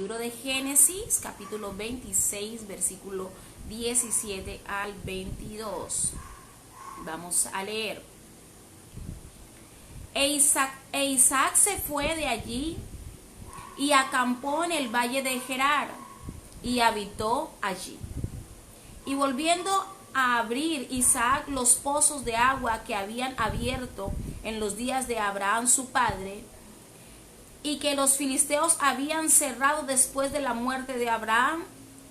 libro de Génesis, capítulo 26, versículo 17 al 22. Vamos a leer. E Isaac se fue de allí y acampó en el valle de Gerar y habitó allí. Y volviendo a abrir Isaac los pozos de agua que habían abierto en los días de Abraham su padre, y que los filisteos habían cerrado después de la muerte de Abraham,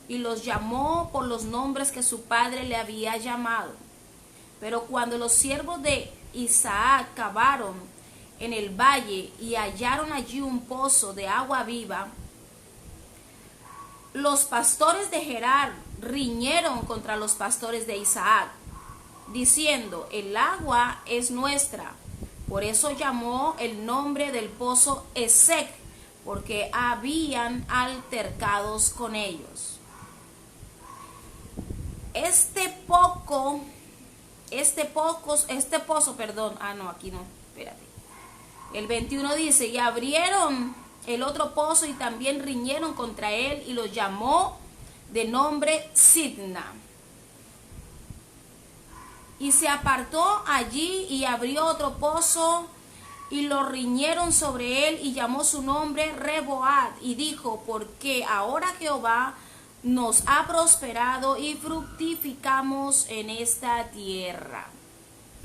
y los llamó por los nombres que su padre le había llamado. Pero cuando los siervos de Isaac cavaron en el valle y hallaron allí un pozo de agua viva, los pastores de Gerar riñeron contra los pastores de Isaac, diciendo: el agua es nuestra. Por eso llamó el nombre del pozo Esek, porque habían altercados con ellos. Este pozo, El 21 dice: y abrieron el otro pozo y también riñeron contra él y lo llamó de nombre Sidna. Y se apartó allí y abrió otro pozo y lo riñeron sobre él y llamó su nombre Reboat, y dijo: porque ahora Jehová nos ha prosperado y fructificamos en esta tierra.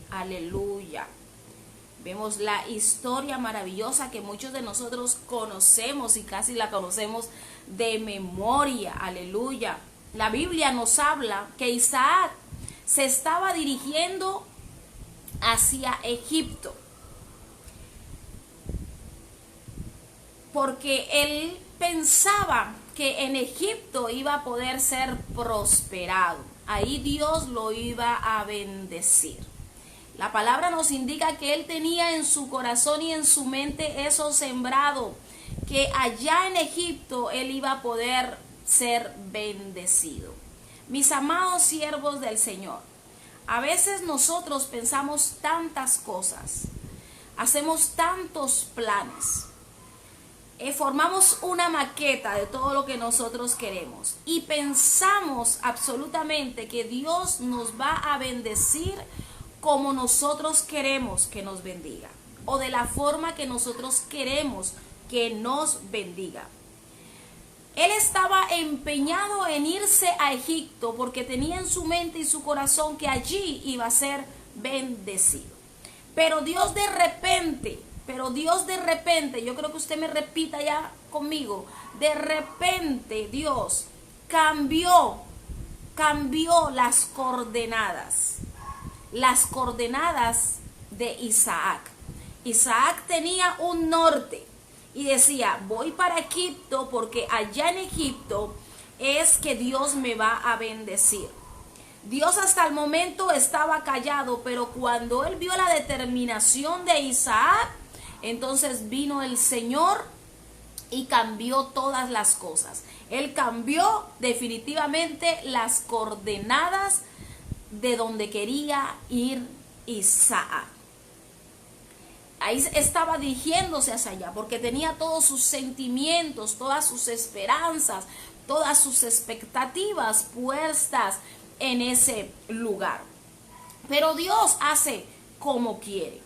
Aleluya. Vemos la historia maravillosa que muchos de nosotros conocemos y casi la conocemos de memoria. Aleluya. La Biblia nos habla que Isaac se estaba dirigiendo hacia Egipto, porque él pensaba que en Egipto iba a poder ser prosperado. Ahí Dios lo iba a bendecir. La palabra nos indica que él tenía en su corazón y en su mente eso sembrado, que allá en Egipto él iba a poder ser bendecido. Mis amados siervos del Señor, a veces nosotros pensamos tantas cosas, hacemos tantos planes, formamos una maqueta de todo lo que nosotros queremos y pensamos absolutamente que Dios nos va a bendecir como nosotros queremos que nos bendiga, o de la forma que nosotros queremos que nos bendiga. Él estaba empeñado en irse a Egipto porque tenía en su mente y su corazón que allí iba a ser bendecido. Pero Dios de repente, yo creo que usted me repita ya conmigo, de repente Dios cambió las coordenadas de Isaac. Isaac tenía un norte y decía: voy para Egipto porque allá en Egipto es que Dios me va a bendecir. Dios hasta el momento estaba callado, pero cuando él vio la determinación de Isaac, entonces vino el Señor y cambió todas las cosas. Él cambió definitivamente las coordenadas de donde quería ir Isaac. Ahí estaba dirigiéndose hacia allá porque tenía todos sus sentimientos, todas sus esperanzas, todas sus expectativas puestas en ese lugar. Pero Dios hace como quiere.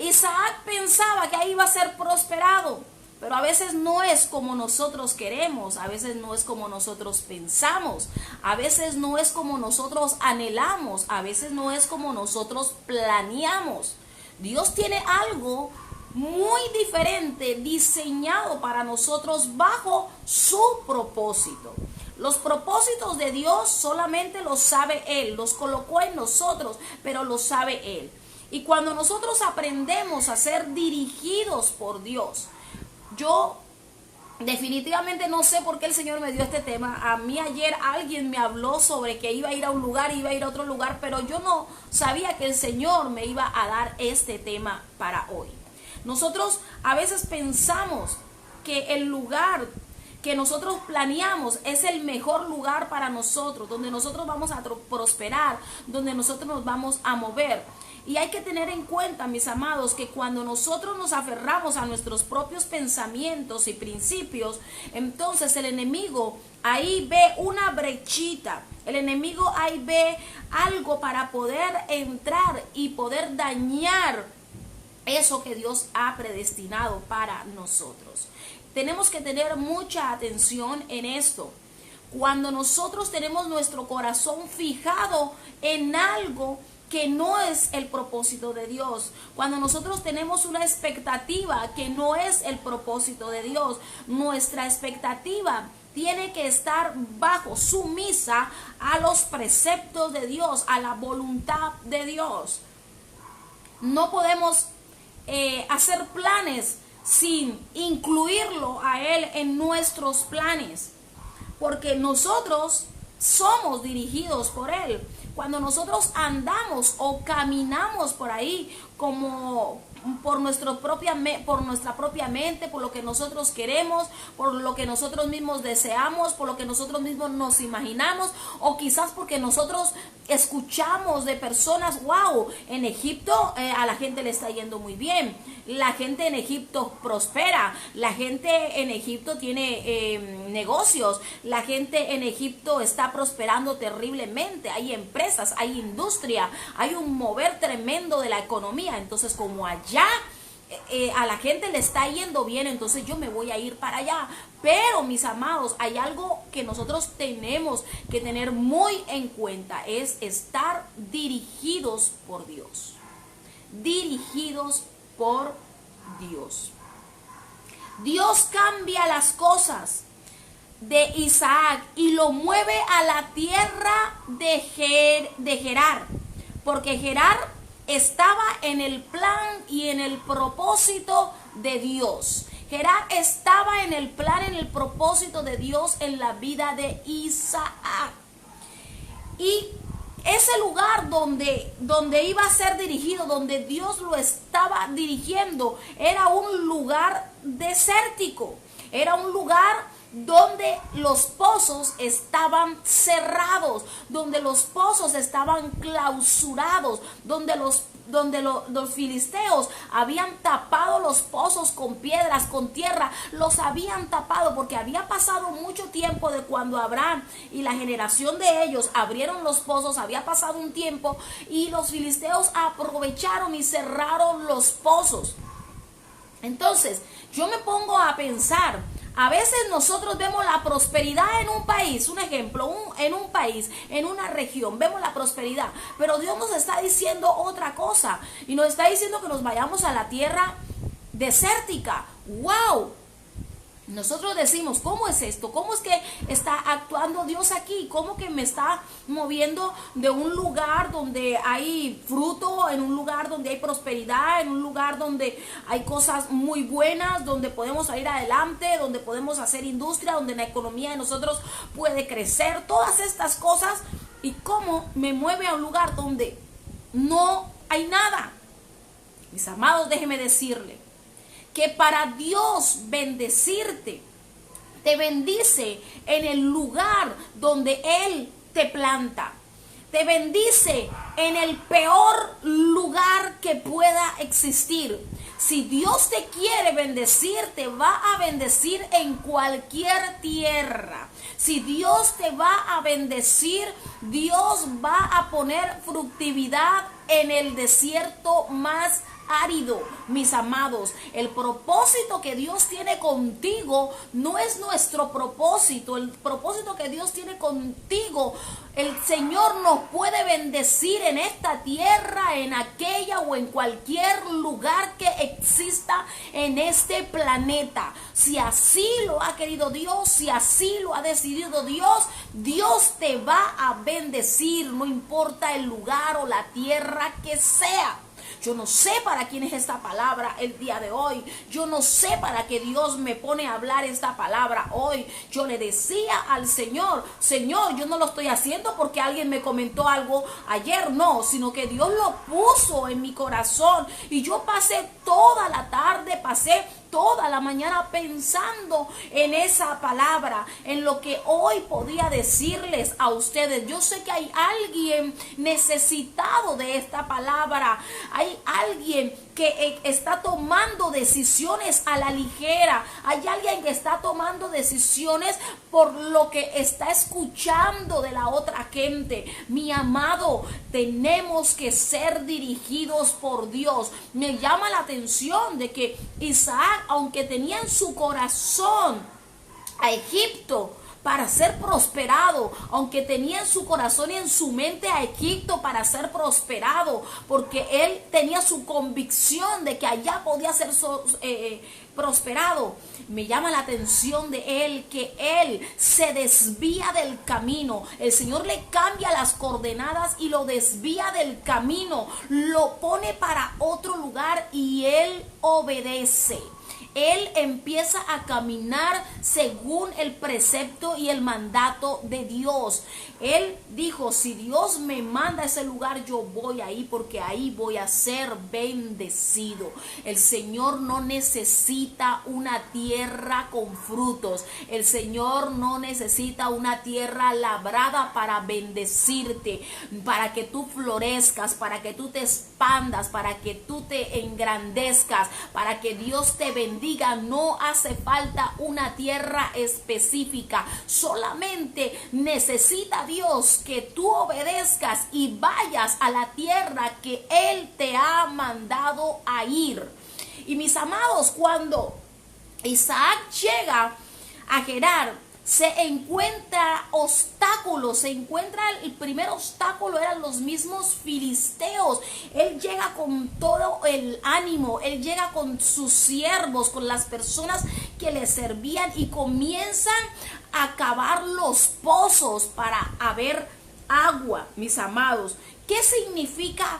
Isaac pensaba que ahí iba a ser prosperado, pero a veces no es como nosotros queremos, a veces no es como nosotros pensamos, a veces no es como nosotros anhelamos, a veces no es como nosotros planeamos. Dios tiene algo muy diferente diseñado para nosotros bajo su propósito. Los propósitos de Dios solamente los sabe Él, los colocó en nosotros, pero los sabe Él. Y cuando nosotros aprendemos a ser dirigidos por Dios, yo definitivamente no sé por qué el Señor me dio este tema. A mí ayer alguien me habló sobre que iba a ir a un lugar, iba a ir a otro lugar, pero yo no sabía que el Señor me iba a dar este tema para hoy. Nosotros a veces pensamos que el lugar que nosotros planeamos es el mejor lugar para nosotros, donde nosotros vamos a prosperar, donde nosotros nos vamos a mover. Y hay que tener en cuenta, mis amados, que cuando nosotros nos aferramos a nuestros propios pensamientos y principios, entonces el enemigo ahí ve una brechita. El enemigo ahí ve algo para poder entrar y poder dañar eso que Dios ha predestinado para nosotros. Tenemos que tener mucha atención en esto. Cuando nosotros tenemos nuestro corazón fijado en algo que no es el propósito de Dios, cuando nosotros tenemos una expectativa que no es el propósito de Dios, nuestra expectativa tiene que estar bajo, sumisa a los preceptos de Dios, a la voluntad de Dios. No podemos hacer planes sin incluirlo a Él en nuestros planes, porque nosotros somos dirigidos por Él. Cuando nosotros andamos o caminamos por ahí como por nuestra propia mente, por lo que nosotros queremos, por lo que nosotros mismos deseamos, por lo que nosotros mismos nos imaginamos, o quizás porque nosotros escuchamos de personas, wow, en Egipto a la gente le está yendo muy bien, la gente en Egipto prospera, la gente en Egipto tiene negocios, la gente en Egipto está prosperando terriblemente, hay empresas, hay industria, hay un mover tremendo de la economía. Entonces, como allá a la gente le está yendo bien, entonces yo me voy a ir para allá. Pero, mis amados, hay algo que nosotros tenemos que tener muy en cuenta, es estar dirigidos por Dios. Dirigidos por Dios. Dios cambia las cosas de Isaac y lo mueve a la tierra de Gerar, porque Gerar estaba en el plan y en el propósito de Dios. Gerar estaba en el plan, en el propósito de Dios en la vida de Isaac. Y ese lugar donde iba a ser dirigido, donde Dios lo estaba dirigiendo, era un lugar desértico. Era un lugar donde los pozos estaban cerrados, donde los pozos estaban clausurados, donde los filisteos habían tapado los pozos con piedras, con tierra, los habían tapado porque había pasado mucho tiempo de cuando Abraham y la generación de ellos abrieron los pozos, había pasado un tiempo y los filisteos aprovecharon y cerraron los pozos. Entonces, yo me pongo a pensar, a veces nosotros vemos la prosperidad en un país, un ejemplo, en un país, en una región, vemos la prosperidad, pero Dios nos está diciendo otra cosa y nos está diciendo que nos vayamos a la tierra desértica. ¡Wow! Nosotros decimos, ¿cómo es esto? ¿Cómo es que está actuando Dios aquí? ¿Cómo que me está moviendo de un lugar donde hay fruto, en un lugar donde hay prosperidad, en un lugar donde hay cosas muy buenas, donde podemos salir adelante, donde podemos hacer industria, donde la economía de nosotros puede crecer, todas estas cosas? ¿Y cómo me mueve a un lugar donde no hay nada? Mis amados, déjenme decirle que para Dios bendecirte, te bendice en el lugar donde Él te planta. Te bendice en el peor lugar que pueda existir. Si Dios te quiere bendecir, te va a bendecir en cualquier tierra. Si Dios te va a bendecir, Dios va a poner fructividad en el desierto más árido. Mis amados, el propósito que Dios tiene contigo no es nuestro propósito. El propósito que Dios tiene contigo, el Señor nos puede bendecir en esta tierra, en aquella o en cualquier lugar que exista en este planeta. Si así lo ha querido Dios, si así lo ha decidido Dios, Dios te va a bendecir, no importa el lugar o la tierra que sea. Yo no sé para quién es esta palabra el día de hoy. Yo no sé para qué Dios me pone a hablar esta palabra hoy. Yo le decía al Señor, Señor, yo no lo estoy haciendo porque alguien me comentó algo ayer, no, sino que Dios lo puso en mi corazón. Y yo pasé toda la tarde, pasé toda la mañana pensando en esa palabra, en lo que hoy podía decirles a ustedes. Yo sé que hay alguien necesitado de esta palabra. Hay alguien que está tomando decisiones a la ligera. Hay alguien que está tomando decisiones por lo que está escuchando de la otra gente. Mi amado, tenemos que ser dirigidos por Dios. Me llama la atención de que Isaac, aunque tenía en su corazón a Egipto para ser prosperado, aunque tenía en su corazón y en su mente a Egipto para ser prosperado, porque él tenía su convicción de que allá podía ser prosperado. Me llama la atención de él que él se desvía del camino. El Señor le cambia las coordenadas y lo desvía del camino, lo pone para otro lugar y él obedece. Él empieza a caminar según el precepto y el mandato de Dios. Él dijo, si Dios me manda a ese lugar, yo voy ahí porque ahí voy a ser bendecido. El Señor no necesita una tierra con frutos. El Señor no necesita una tierra labrada para bendecirte, para que tú florezcas, para que tú te expandas, para que tú te engrandezcas, para que Dios te bendiga. No hace falta una tierra específica, solamente necesita Dios que tú obedezcas y vayas a la tierra que Él te ha mandado a ir. Y mis amados, cuando Isaac llega a Gerar, se encuentra obstáculos, el primer obstáculo eran los mismos filisteos. Él llega con todo el ánimo, él llega con sus siervos, con las personas que le servían y comienzan a cavar los pozos para haber agua, mis amados. ¿Qué significa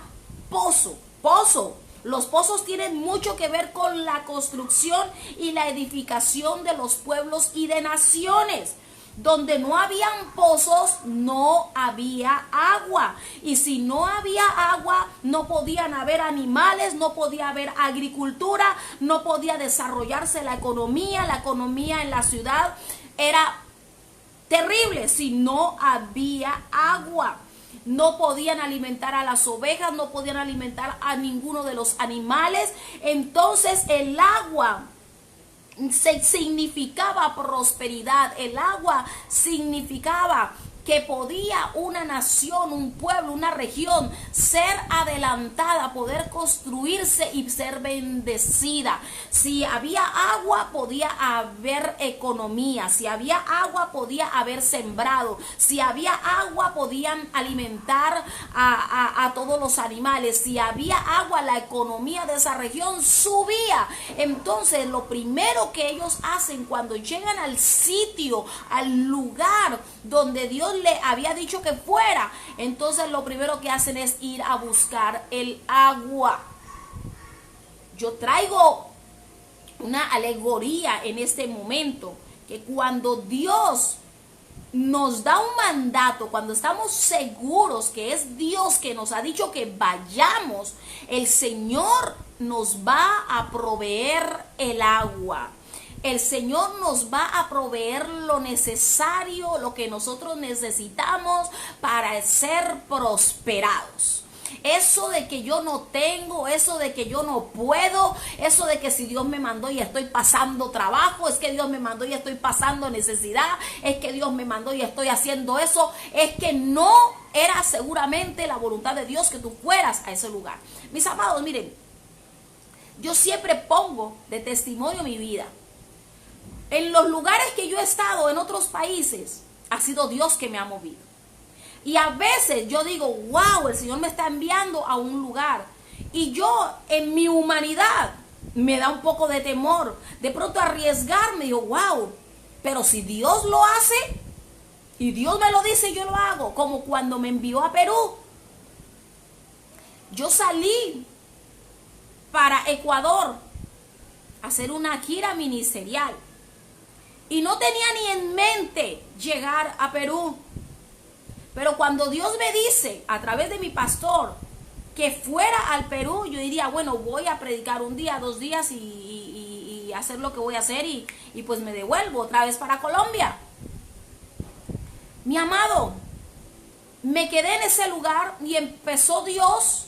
pozo? Pozo. Los pozos tienen mucho que ver con la construcción y la edificación de los pueblos y de naciones. Donde no habían pozos, no había agua. Y si no había agua, no podían haber animales, no podía haber agricultura, no podía desarrollarse la economía. La economía en la ciudad era terrible si no había agua. No podían alimentar a las ovejas, no podían alimentar a ninguno de los animales. Entonces el agua significaba prosperidad. El agua significaba que podía una nación, un pueblo, una región ser adelantada, poder construirse y ser bendecida. Si había agua, podía haber economía. Si había agua, podía haber sembrado. Si había agua, podían alimentar a todos los animales. Si había agua, la economía de esa región subía. Entonces, lo primero que ellos hacen cuando llegan al sitio, al lugar donde Dios le había dicho que fuera, entonces lo primero que hacen es ir a buscar el agua. Yo traigo una alegoría en este momento, que cuando Dios nos da un mandato, cuando estamos seguros que es Dios que nos ha dicho que vayamos, el Señor nos va a proveer el agua. El Señor nos va a proveer lo necesario, lo que nosotros necesitamos para ser prosperados. Eso de que yo no tengo, eso de que yo no puedo, eso de que si Dios me mandó y estoy pasando trabajo, es que Dios me mandó y estoy pasando necesidad, es que Dios me mandó y estoy haciendo eso, es que no era seguramente la voluntad de Dios que tú fueras a ese lugar. Mis amados, miren, yo siempre pongo de testimonio mi vida. En los lugares que yo he estado, en otros países, ha sido Dios que me ha movido. Y a veces yo digo, wow, el Señor me está enviando a un lugar. Y yo, en mi humanidad, me da un poco de temor. De pronto arriesgarme, digo, wow, pero si Dios lo hace, y Dios me lo dice, yo lo hago. Como cuando me envió a Perú. Yo salí para Ecuador a hacer una gira ministerial. Y no tenía ni en mente llegar a Perú. Pero cuando Dios me dice, a través de mi pastor, que fuera al Perú, yo diría, bueno, voy a predicar un día, 2 días y a hacer lo que voy a hacer y pues me devuelvo otra vez para Colombia. Mi amado, me quedé en ese lugar y empezó Dios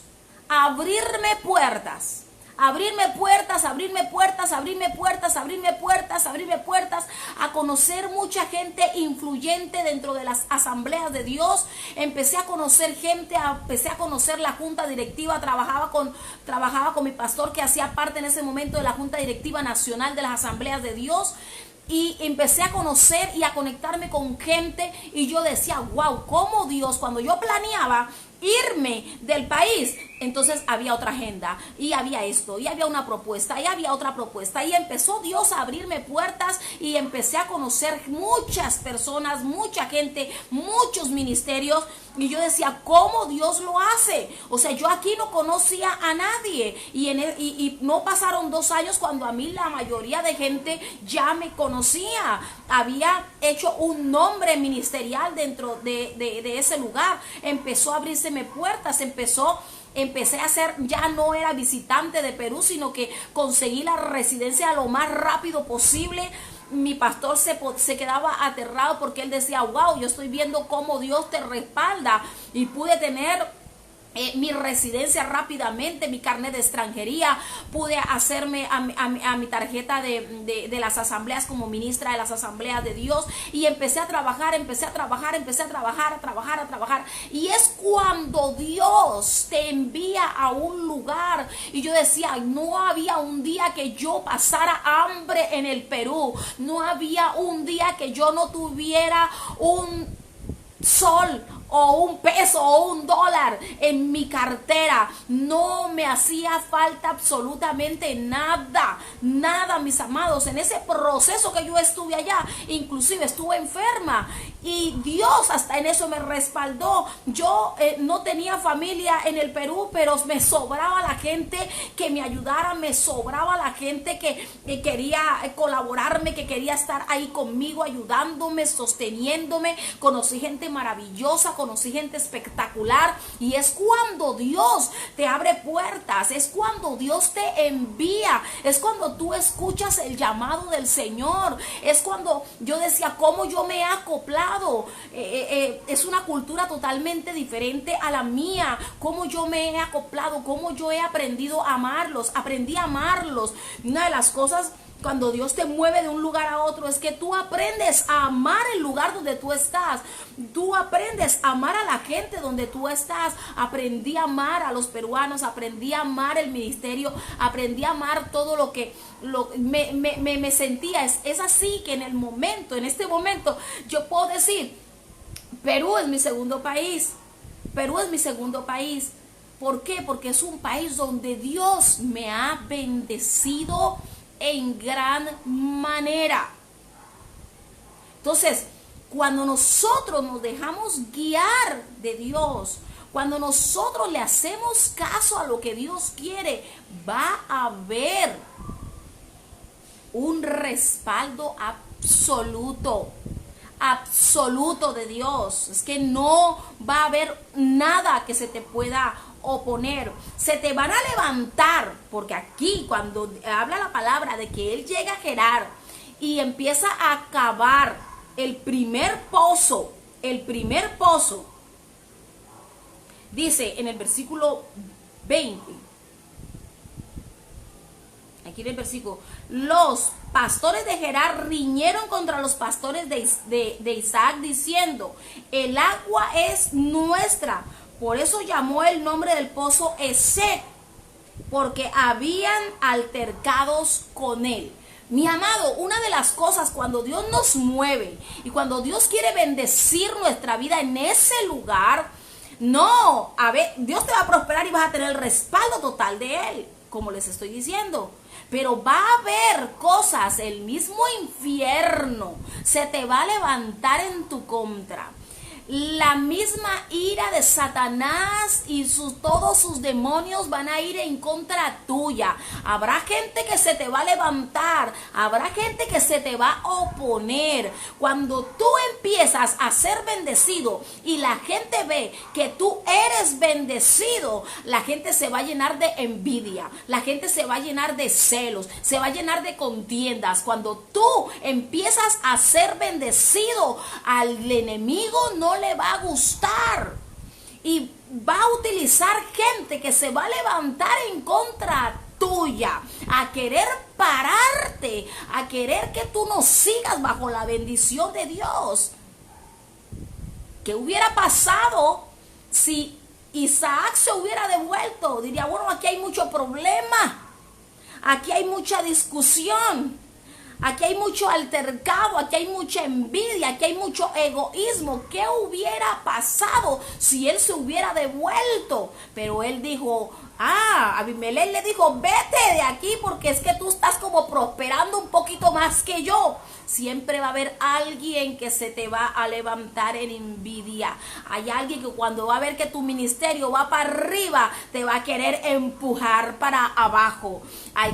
a abrirme puertas. Abrirme puertas, abrirme puertas, abrirme puertas, abrirme puertas, abrirme puertas, a conocer mucha gente influyente dentro de las asambleas de Dios. Empecé a conocer gente, empecé a conocer la junta directiva, trabajaba con mi pastor que hacía parte en ese momento de la junta directiva nacional de las asambleas de Dios. Y empecé a conocer y a conectarme con gente y yo decía, wow, cómo Dios, cuando yo planeaba irme del país, entonces había otra agenda y había esto y había una propuesta y había otra propuesta y empezó Dios a abrirme puertas y empecé a conocer muchas personas, mucha gente, muchos ministerios y yo decía, ¿cómo Dios lo hace? O sea, yo aquí no conocía a nadie y no pasaron 2 años cuando a mí la mayoría de gente ya me conocía. Había hecho un nombre ministerial dentro de ese lugar. Empezó a abrírseme puertas, empecé a ser, ya no era visitante de Perú, sino que conseguí la residencia lo más rápido posible. Mi pastor se quedaba aterrado porque él decía, wow, yo estoy viendo cómo Dios te respalda, y pude tener mi residencia rápidamente, mi carnet de extranjería, pude hacerme a mi tarjeta de las asambleas como ministra de las asambleas de Dios, y empecé a trabajar, y es cuando Dios te envía a un lugar, y yo decía, no había un día que yo pasara hambre en el Perú, no había un día que yo no tuviera un sol o un peso o un dólar en mi cartera. No me hacía falta absolutamente nada, mis amados. En ese proceso que yo estuve allá, inclusive estuve enferma y Dios hasta en eso me respaldó. Yo no tenía familia en el Perú, pero me sobraba la gente que me ayudara, me sobraba la gente que quería colaborarme, que quería estar ahí conmigo, ayudándome, sosteniéndome. Conocí gente maravillosa, conocí gente espectacular, y es cuando Dios te abre puertas, es cuando Dios te envía, es cuando tú escuchas el llamado del Señor. Es cuando yo decía, cómo yo me he acoplado, es una cultura totalmente diferente a la mía, cómo yo me he acoplado, cómo yo he aprendido a amarlos, aprendí a amarlos. Una de las cosas cuando Dios te mueve de un lugar a otro es que tú aprendes a amar el lugar donde tú estás. Tú aprendes a amar a la gente donde tú estás. Aprendí a amar a los peruanos, aprendí a amar el ministerio, aprendí a amar todo lo que me sentía. Es así que en este momento, yo puedo decir, Perú es mi segundo país. Perú es mi segundo país. ¿Por qué? Porque es un país donde Dios me ha bendecido en gran manera. Entonces, cuando nosotros nos dejamos guiar de Dios, cuando nosotros le hacemos caso a lo que Dios quiere, va a haber un respaldo absoluto de Dios. Es que no va a haber nada que se te pueda oponer. Se te van a levantar, porque aquí cuando habla la palabra de que Él llega a Gerar y empieza a cavar el primer pozo, dice en el versículo 20, aquí en el versículo, los pastores de Gerar riñeron contra los pastores de Isaac diciendo, el agua es nuestra. Por eso llamó el nombre del pozo Esek, porque habían altercados con él. Mi amado, una de las cosas cuando Dios nos mueve y cuando Dios quiere bendecir nuestra vida en ese lugar, no, a ver, Dios te va a prosperar y vas a tener el respaldo total de Él, como les estoy diciendo. Pero va a haber cosas, el mismo infierno se te va a levantar en tu contra. la misma ira de Satanás y todos sus demonios van a ir en contra tuya. Habrá gente que se te va a levantar, habrá gente que se te va a oponer. Cuando tú empiezas a ser bendecido y la gente ve que tú eres bendecido, la gente se va a llenar de envidia, la gente se va a llenar de celos, se va a llenar de contiendas. Cuando tú empiezas a ser bendecido, al enemigo no le va a gustar y va a utilizar gente que se va a levantar en contra tuya, a querer pararte, a querer que tú no sigas bajo la bendición de Dios. ¿Qué hubiera pasado si Isaac se hubiera devuelto? Diría, bueno, aquí hay mucho problema, aquí hay mucha discusión, aquí hay mucho altercado, aquí hay mucha envidia, aquí hay mucho egoísmo. ¿Qué hubiera pasado si él se hubiera devuelto? Pero él dijo, Abimelech le dijo, vete de aquí porque es que tú estás como prosperando un poquito más que yo. Siempre va a haber alguien que se te va a levantar en envidia. Hay alguien que cuando va a ver que tu ministerio va para arriba, te va a querer empujar para abajo.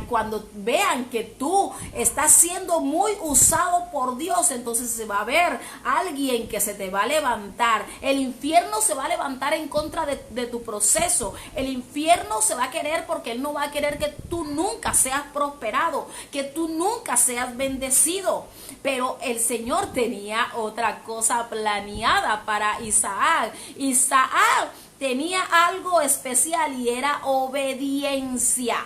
Cuando vean que tú estás siendo muy usado por Dios, entonces se va a ver alguien que se te va a levantar. El infierno se va a levantar en contra de tu proceso. El infierno se va a querer porque él no va a querer que tú nunca seas prosperado, que tú nunca seas bendecido. Pero el Señor tenía otra cosa planeada para Isaac. Isaac tenía algo especial y era obediencia.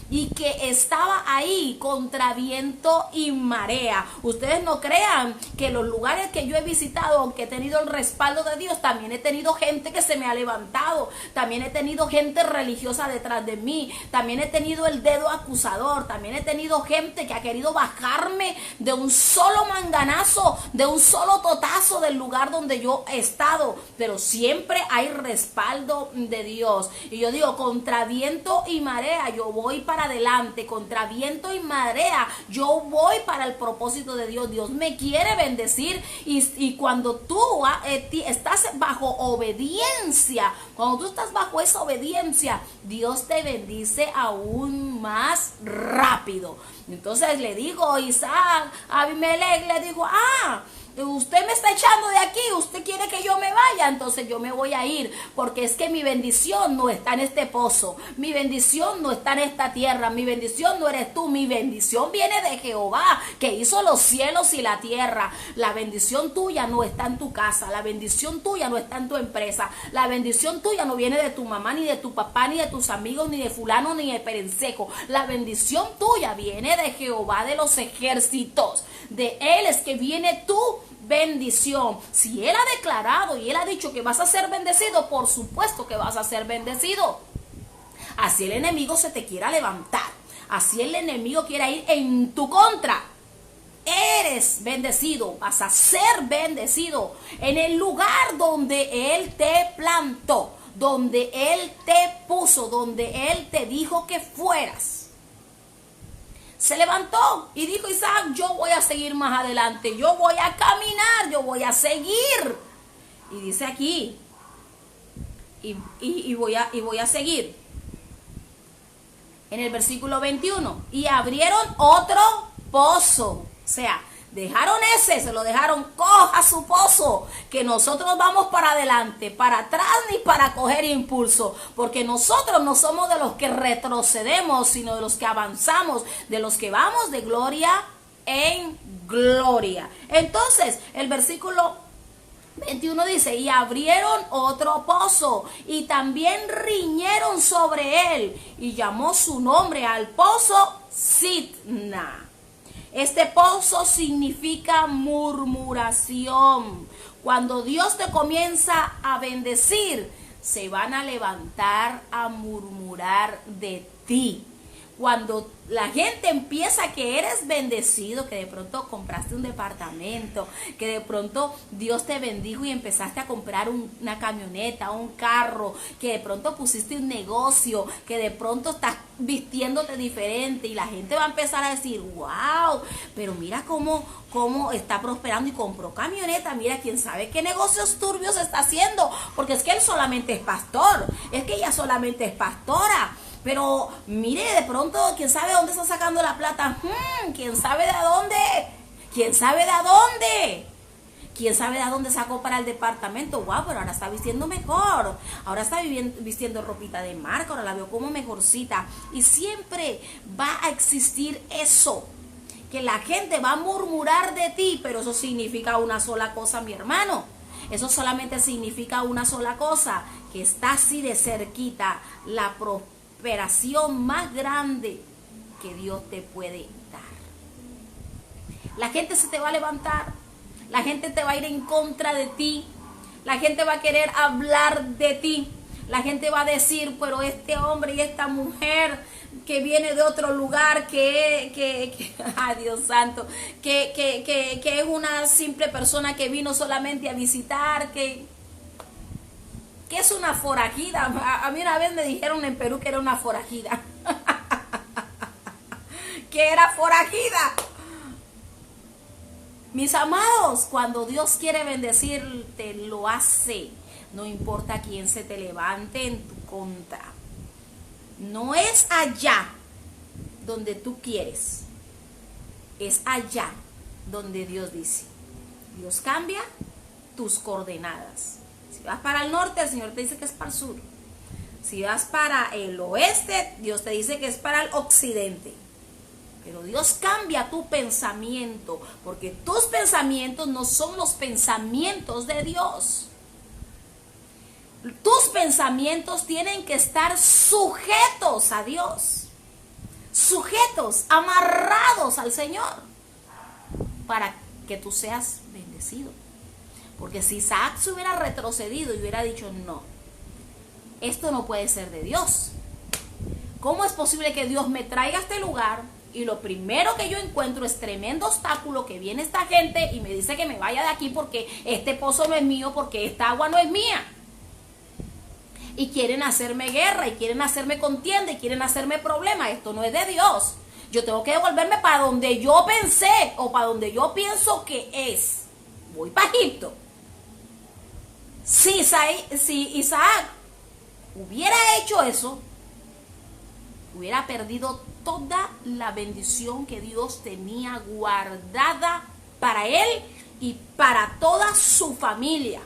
Y que estaba ahí contra viento y marea. Ustedes no crean que los lugares que yo he visitado, aunque he tenido el respaldo de Dios, también he tenido gente que se me ha levantado, también he tenido gente religiosa detrás de mí, también he tenido el dedo acusador, también he tenido gente que ha querido bajarme de un solo manganazo, de un solo totazo del lugar donde yo he estado, pero siempre hay respaldo de Dios. Y yo digo, contra viento y marea yo voy para adelante, contra viento y marea yo voy para el propósito de Dios. Dios me quiere bendecir y cuando tú estás bajo obediencia, cuando tú estás bajo esa obediencia, Dios te bendice aún más rápido. Entonces le dijo Isaac, Abimelech le dijo, usted me está echando de aquí, usted quiere que yo me vaya, entonces yo me voy a ir, porque es que mi bendición no está en este pozo, mi bendición no está en esta tierra, mi bendición no eres tú, mi bendición viene de Jehová, que hizo los cielos y la tierra. La bendición tuya no está en tu casa, la bendición tuya no está en tu empresa, la bendición tuya no viene de tu mamá, ni de tu papá, ni de tus amigos, ni de fulano, ni de perencejo. La bendición tuya viene de Jehová de los ejércitos, de él es que viene tu bendición. Si él ha declarado y él ha dicho que vas a ser bendecido, por supuesto que vas a ser bendecido. Así el enemigo se te quiera levantar, así el enemigo quiera ir en tu contra, eres bendecido, vas a ser bendecido en el lugar donde él te plantó, donde él te puso, donde él te dijo que fueras. Se levantó y dijo Isaac, yo voy a seguir más adelante, yo voy a caminar, yo voy a seguir. Y dice aquí, y voy a seguir. En el versículo 21, y abrieron otro pozo. O sea, dejaron ese, se lo dejaron, coja su pozo, que nosotros vamos para adelante, para atrás ni para coger impulso, porque nosotros no somos de los que retrocedemos, sino de los que avanzamos, de los que vamos de gloria en gloria. Entonces, el versículo 21 dice, y abrieron otro pozo, y también riñeron sobre él, y llamó su nombre al pozo Sitna. Este pozo significa murmuración. Cuando Dios te comienza a bendecir, se van a levantar a murmurar de ti. cuando la gente empieza que eres bendecido, que de pronto compraste un departamento, que de pronto Dios te bendijo y empezaste a comprar una camioneta, un carro, que de pronto pusiste un negocio, que de pronto estás vistiéndote diferente y la gente va a empezar a decir, wow, pero mira cómo está prosperando y compró camioneta, mira quién sabe qué negocios turbios está haciendo, porque es que él solamente es pastor, es que ella solamente es pastora. Pero mire, de pronto, ¿quién sabe de dónde está sacando la plata? ¿Quién sabe de dónde? ¿Quién sabe de dónde? ¿Quién sabe de dónde sacó para el departamento? Wow, pero ahora está vistiendo mejor. Ahora está vistiendo ropita de marca, ahora la veo como mejorcita. Y siempre va a existir eso, que la gente va a murmurar de ti, pero eso significa una sola cosa, mi hermano. Eso solamente significa una sola cosa, que está así de cerquita la prosperidad más grande que Dios te puede dar. La gente se te va a levantar, la gente te va a ir en contra de ti, la gente va a querer hablar de ti, la gente va a decir, pero este hombre y esta mujer que viene de otro lugar, ay Dios santo, que es una simple persona que vino solamente a visitar, que es una forajida. A mí una vez me dijeron en Perú que era una forajida. Que era forajida. Mis amados, cuando Dios quiere bendecirte, lo hace. No importa quién se te levante en tu contra. No es allá donde tú quieres. Es allá donde Dios dice. Dios cambia tus coordenadas. Si vas para el norte, el Señor te dice que es para el sur. Si vas para el oeste, Dios te dice que es para el occidente. Pero Dios cambia tu pensamiento, porque tus pensamientos no son los pensamientos de Dios. Tus pensamientos tienen que estar sujetos a Dios, sujetos, amarrados al Señor, para que tú seas bendecido. Porque si Isaac se hubiera retrocedido y hubiera dicho, no, esto no puede ser de Dios. ¿Cómo es posible que Dios me traiga a este lugar y lo primero que yo encuentro es tremendo obstáculo, que viene esta gente y me dice que me vaya de aquí porque este pozo no es mío, porque esta agua no es mía? Y quieren hacerme guerra, y quieren hacerme contienda, y quieren hacerme problema. Esto no es de Dios. Yo tengo que devolverme para donde yo pensé o para donde yo pienso que es. Voy para Egipto. Si Isaac hubiera hecho eso, hubiera perdido toda la bendición que Dios tenía guardada para él y para toda su familia.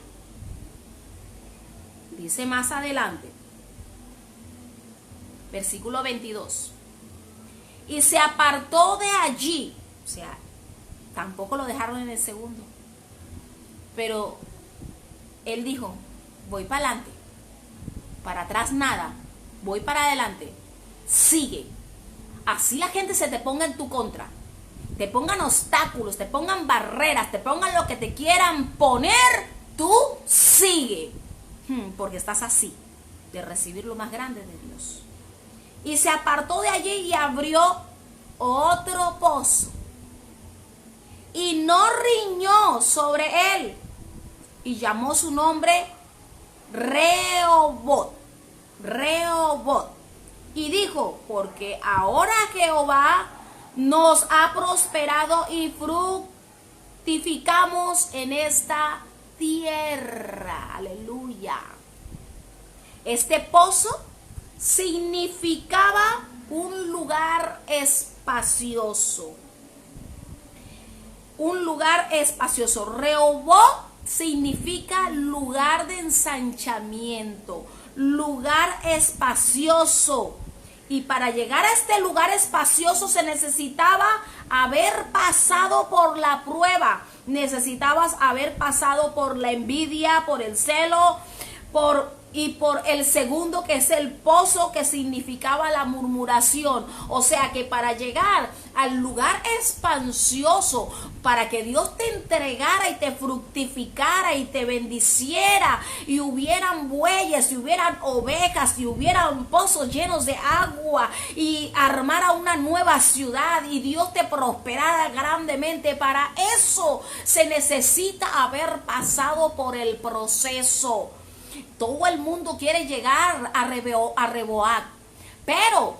Dice más adelante, versículo 22. Y se apartó de allí. O sea, tampoco lo dejaron en el segundo. Pero él dijo, voy para adelante, para atrás nada, voy para adelante, sigue. Así la gente se te ponga en tu contra, te pongan obstáculos, te pongan barreras, te pongan lo que te quieran poner, tú sigue, porque estás así de recibir lo más grande de Dios. Y se apartó de allí y abrió otro pozo, y no riñó sobre él, y llamó su nombre Rehobot. Y dijo, porque ahora Jehová nos ha prosperado y fructificamos en esta tierra. Aleluya. Este pozo significaba un lugar espacioso. Un lugar espacioso. Rehobot significa lugar de ensanchamiento, lugar espacioso. Y para llegar a este lugar espacioso se necesitaba haber pasado por la prueba, necesitabas haber pasado por la envidia, por el celo, por el segundo, que es el pozo, que significaba la murmuración. O sea que para llegar al lugar expansioso, para que Dios te entregara y te fructificara y te bendiciera, y hubieran bueyes, y hubieran ovejas, y hubieran pozos llenos de agua, y armara una nueva ciudad, y Dios te prosperara grandemente. Para eso se necesita haber pasado por el proceso. Todo el mundo quiere llegar a Rehoboam, pero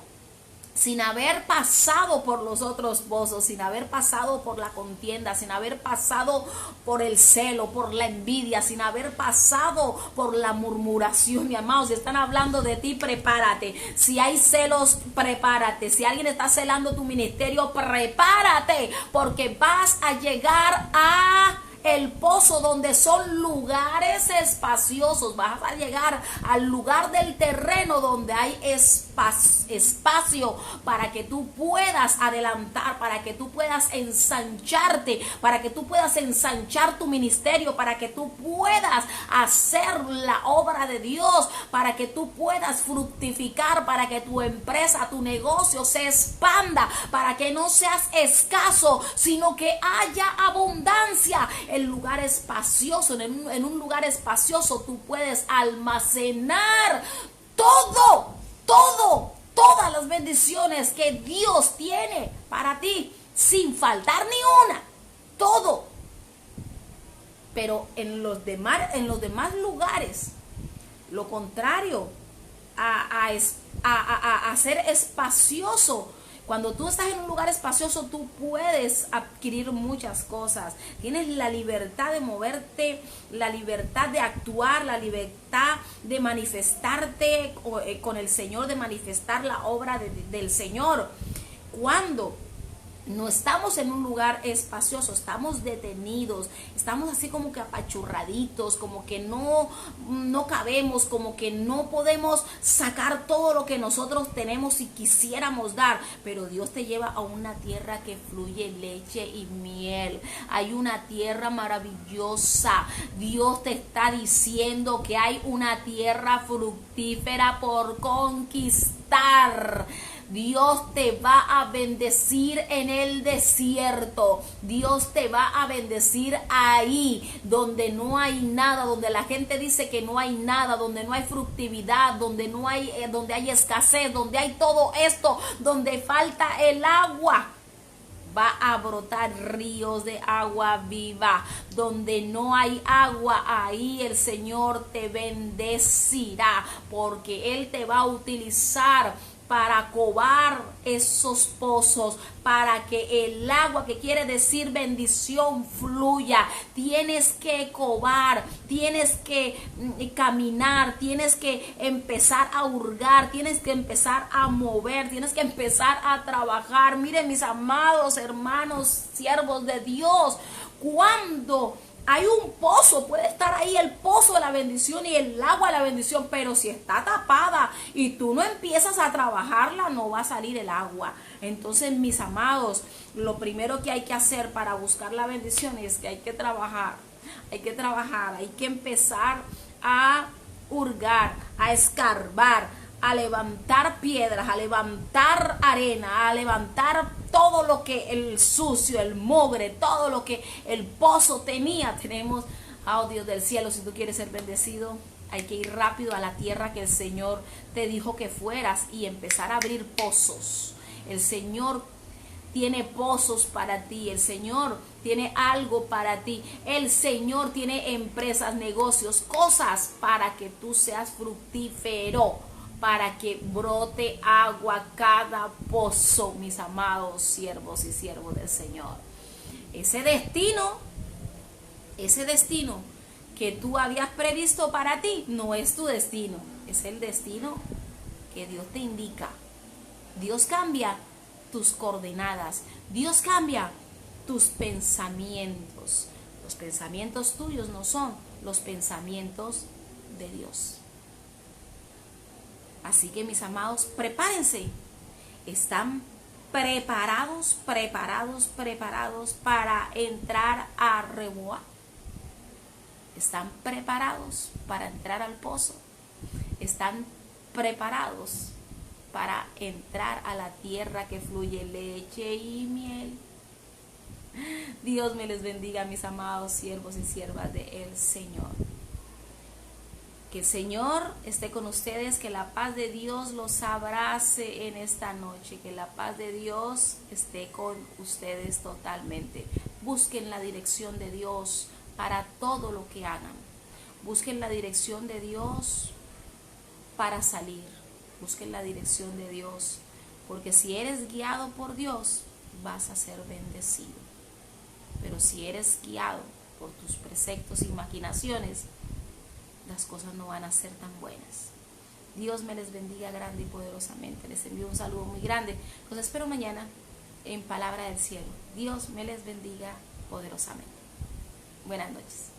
sin haber pasado por los otros pozos, sin haber pasado por la contienda, sin haber pasado por el celo, por la envidia, sin haber pasado por la murmuración. Mi amado, si están hablando de ti, prepárate. Si hay celos, prepárate. Si alguien está celando tu ministerio, prepárate, porque vas a llegar a el pozo, donde son lugares espaciosos. Vas a llegar al lugar del terreno donde hay espacio para que tú puedas adelantar, para que tú puedas ensancharte, para que tú puedas ensanchar tu ministerio, para que tú puedas hacer la obra de Dios, para que tú puedas fructificar, para que tu empresa, tu negocio se expanda, para que no seas escaso, sino que haya abundancia. El lugar espacioso, en un lugar espacioso tú puedes almacenar todas las bendiciones que Dios tiene para ti, sin faltar ni una, todo. Pero en los demás lugares, lo contrario a ser espacioso. Cuando tú estás en un lugar espacioso, tú puedes adquirir muchas cosas. Tienes la libertad de moverte, la libertad de actuar, la libertad de manifestarte con el Señor, de manifestar la obra del Señor. Cuando no estamos en un lugar espacioso, estamos detenidos, estamos así como que apachurraditos, como que no cabemos, como que no podemos sacar todo lo que nosotros tenemos y quisiéramos dar. Pero Dios te lleva a una tierra que fluye leche y miel. Hay una tierra maravillosa. Dios te está diciendo que hay una tierra fructífera por conquistar. Dios te va a bendecir en el desierto. Dios te va a bendecir ahí donde no hay nada, donde la gente dice que no hay nada, donde no hay fructividad, donde hay escasez, donde hay todo esto, donde falta el agua. Va a brotar ríos de agua viva. Donde no hay agua, ahí el Señor te bendecirá, porque Él te va a utilizar para covar esos pozos, para que el agua, que quiere decir bendición, fluya. Tienes que covar, tienes que caminar, tienes que empezar a hurgar, tienes que empezar a mover, tienes que empezar a trabajar. Miren, mis amados hermanos, siervos de Dios, cuando hay un pozo, puede estar ahí el pozo de la bendición y el agua de la bendición, pero si está tapada y tú no empiezas a trabajarla, no va a salir el agua. Entonces, mis amados, lo primero que hay que hacer para buscar la bendición es que hay que trabajar, hay que empezar a hurgar, a escarbar, a levantar piedras, a levantar arena, a levantar todo lo que el sucio, el mugre, todo lo que el pozo tenía. Tenemos, oh Dios del cielo, si tú quieres ser bendecido, hay que ir rápido a la tierra que el Señor te dijo que fueras y empezar a abrir pozos. El Señor tiene pozos para ti, el Señor tiene algo para ti, el Señor tiene empresas, negocios, cosas para que tú seas fructífero, para que brote agua cada pozo, mis amados siervos y siervos del Señor. Ese destino que tú habías previsto para ti no es tu destino, es el destino que Dios te indica. Dios cambia tus coordenadas, Dios cambia tus pensamientos. Los pensamientos tuyos no son los pensamientos de Dios. Así que, mis amados, prepárense. ¿Están preparados para entrar a Rehoboam? ¿Están preparados para entrar al pozo? ¿Están preparados para entrar a la tierra que fluye leche y miel. Dios me les bendiga, mis amados siervos y siervas del Señor. Que el Señor esté con ustedes, que la paz de Dios los abrace en esta noche, que la paz de Dios esté con ustedes totalmente. Busquen la dirección de Dios para todo lo que hagan. Busquen la dirección de Dios para salir. Busquen la dirección de Dios, porque si eres guiado por Dios, vas a ser bendecido. Pero si eres guiado por tus preceptos y maquinaciones, las cosas no van a ser tan buenas. Dios me les bendiga grande y poderosamente. Les envío un saludo muy grande. Los espero mañana en Palabra del Cielo. Dios me les bendiga poderosamente. Buenas noches.